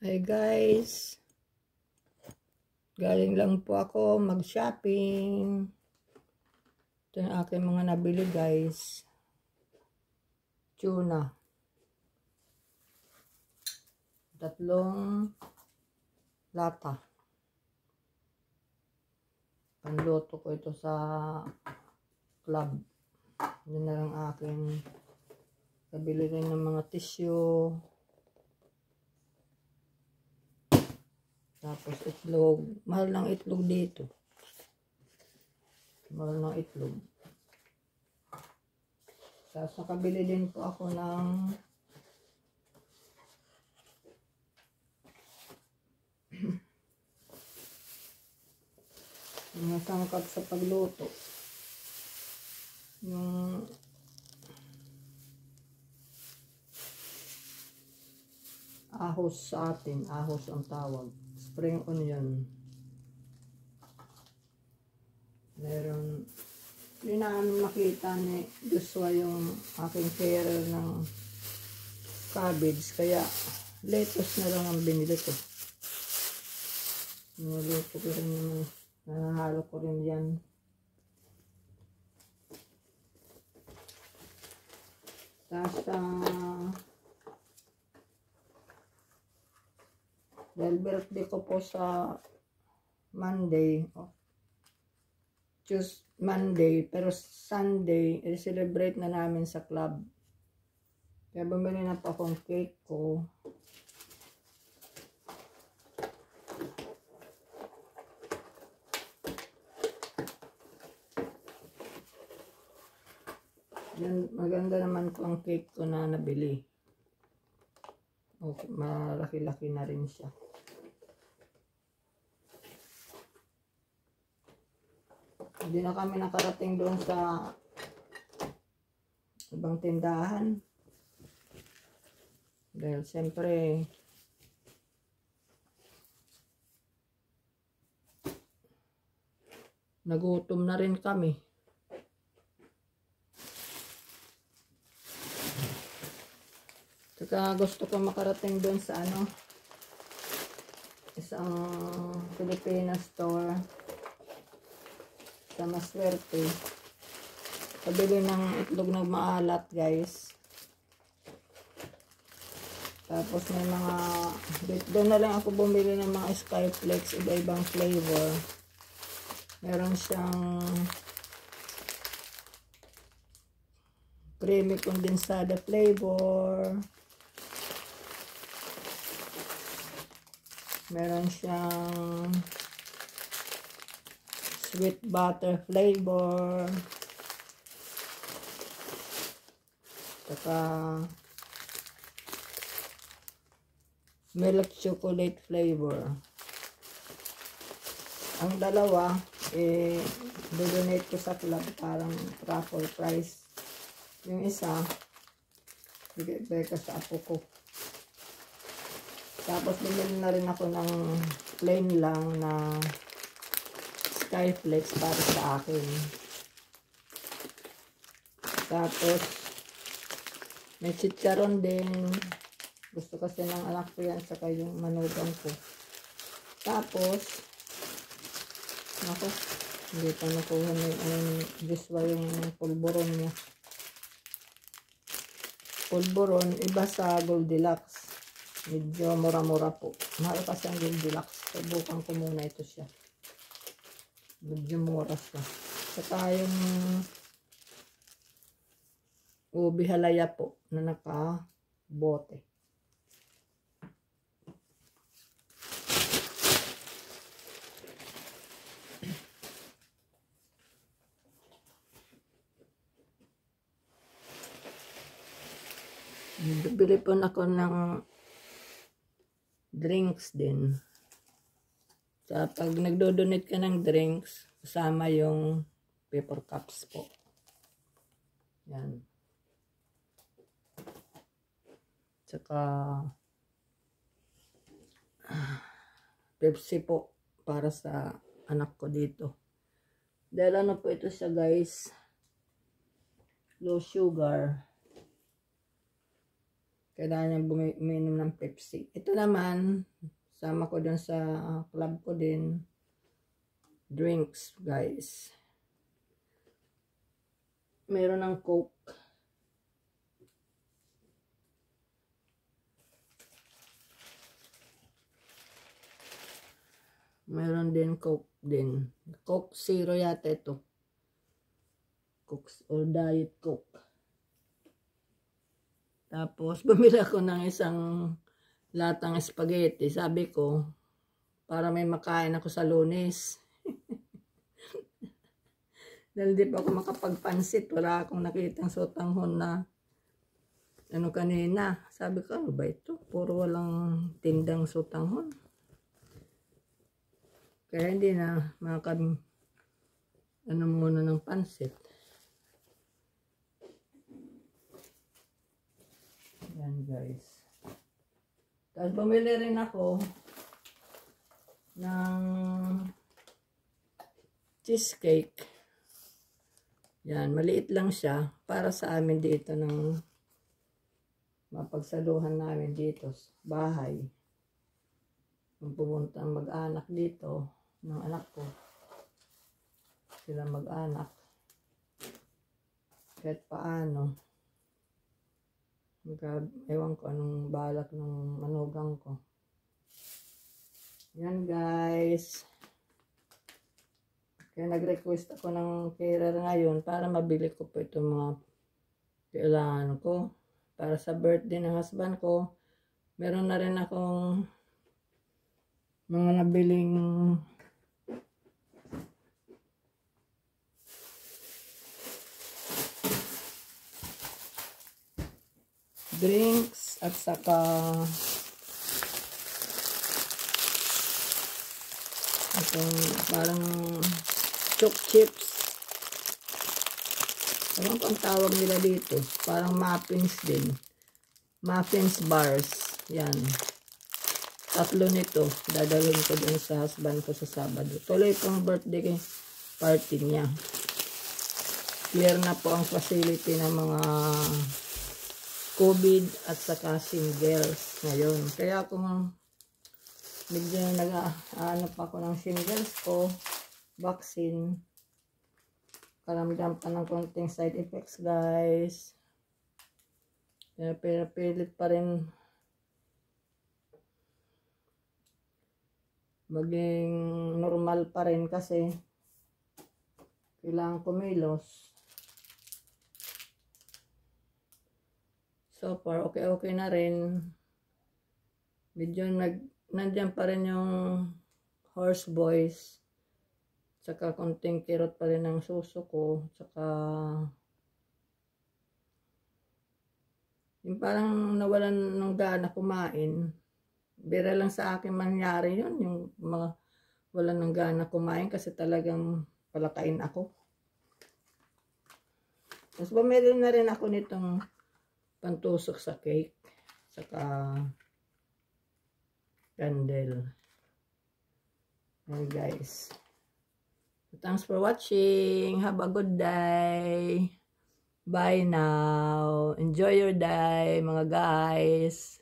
Hi guys, galing lang po ako mag-shopping. Ito yung aking mga nabili guys. Tuna. 3 lata. Panluto ko ito sa club. Yun na lang aking nabili rin ng mga tissue. Tapos itlog. Mahal ng itlog dito. Mahal ng itlog. Tapos nakabili din po ako ng mga sangkap sa pagluto. Yung ahos sa atin. Ahos ang tawag. Spring onion. Meron. Hindi namin makita ni Joshua yung aking carer ng cabbage. Kaya lettuce na lang ang binili ko. Niluto ko rin yung nanahalo ko rin yan. Tapos dahil birthday ko po sa Monday, Monday, pero Sunday, i-celebrate na namin sa club. Kaya bumili na po akong cake ko. Yan, maganda naman po ang cake ko na nabili. Okay, malaki-laki na rin siya. Hindi na kami nakarating doon sa ibang tindahan. Dahil siyempre nagutom na rin kami. Saka gusto ko makarating doon sa isang Pilipinas store sa Maswerte. Pabili ng itlog na maalat guys. Tapos may mga, doon na lang ako bumili ng mga Skyflex, iba-ibang flavor. Meron siyang creamy condensada flavor. Meron siyang sweet butter flavor. Saka milk chocolate flavor. Ang dalawa, donate ko sa club, parang raffle prize. Yung isa, bigay ko sa apo ko. Tapos bumili na rin ako ng plain lang na Skyflex para sa akin. Tapos may chicharon din. Gusto kasi ng anak ko yan, saka yung manugang ko. Tapos ako, hindi pa nakuha na yung Joshua yung pulburon niya. Pulburon, iba sa Goldilocks. Medyo mura-mura po. Mahal kasi ang Goldilocks. Subukan ko muna ito siya. Medyo mura siya. Saka yung ubi halaya po na naka-bote. Bili po ako ng drinks din. Sa pag nagdo-donate ka ng drinks, kasama yung paper cups po. Yan. Tsaka Pepsi po para sa anak ko dito. Dahil ano po ito siya guys, low sugar. Kailangan niya uminom ng Pepsi. Ito naman, sama ko dun sa club ko din. Drinks, guys. Meron ng Coke. Meron din Coke din. Coke Zero yata ito. Coke or Diet Coke. Tapos, bumili ako ng isang latang spaghetti. Sabi ko, para may makain ako sa Lunes. Dahil di pa ako makapagpansit. Wala akong nakitang sotanghon na ano kanina. Sabi ko, ano ba ito? Puro walang tindang sotanghon. Kaya hindi na ano muna ng pansit. Yan guys. Tapos bumili rin ako ng cheesecake. Yan, maliit lang siya para sa amin dito ng mapagsaluhan namin dito sa bahay. Kung pumunta ang mag-anak dito ng anak ko, sila mag-anak, kahit paano, ewan ko anong balak ng manugang ko. Yan guys. Kaya nag-request ako ng caterer ngayon para mabili ko po itong mga kailangan ko. Para sa birthday ng husband ko, meron na rin akong mga nabiling drinks at saka itong parang choc chips. Ano ang tawag nila dito? Parang muffins din. Muffins bars. Yan. 3 nito. Dadalhin ko din sa husband ko sa Sabado. Tuloy pong birthday party niya. Clear na po ang facility ng mga COVID at saka singles ngayon. Kaya kung medyo nag-ano pa ako ng singles ko, vaccine, karamdam pa ng konting side effects guys. Pero pilit pa rin maging normal pa rin kasi kailangan kumilos. So far, okay na rin. Medyo nandiyan pa rin yung horse voice. Tsaka konting kirot pa rin ang suso ko. Tsaka yung parang nawalan ng gana kumain. Bira lang sa akin mangyari yun. Yung mga walan ng gana kumain kasi talagang palakain ako. Tapos bumili na rin ako nitong pantusok sa cake. Saka candle. And guys. Thanks for watching. Have a good day. Bye now. Enjoy your day mga guys.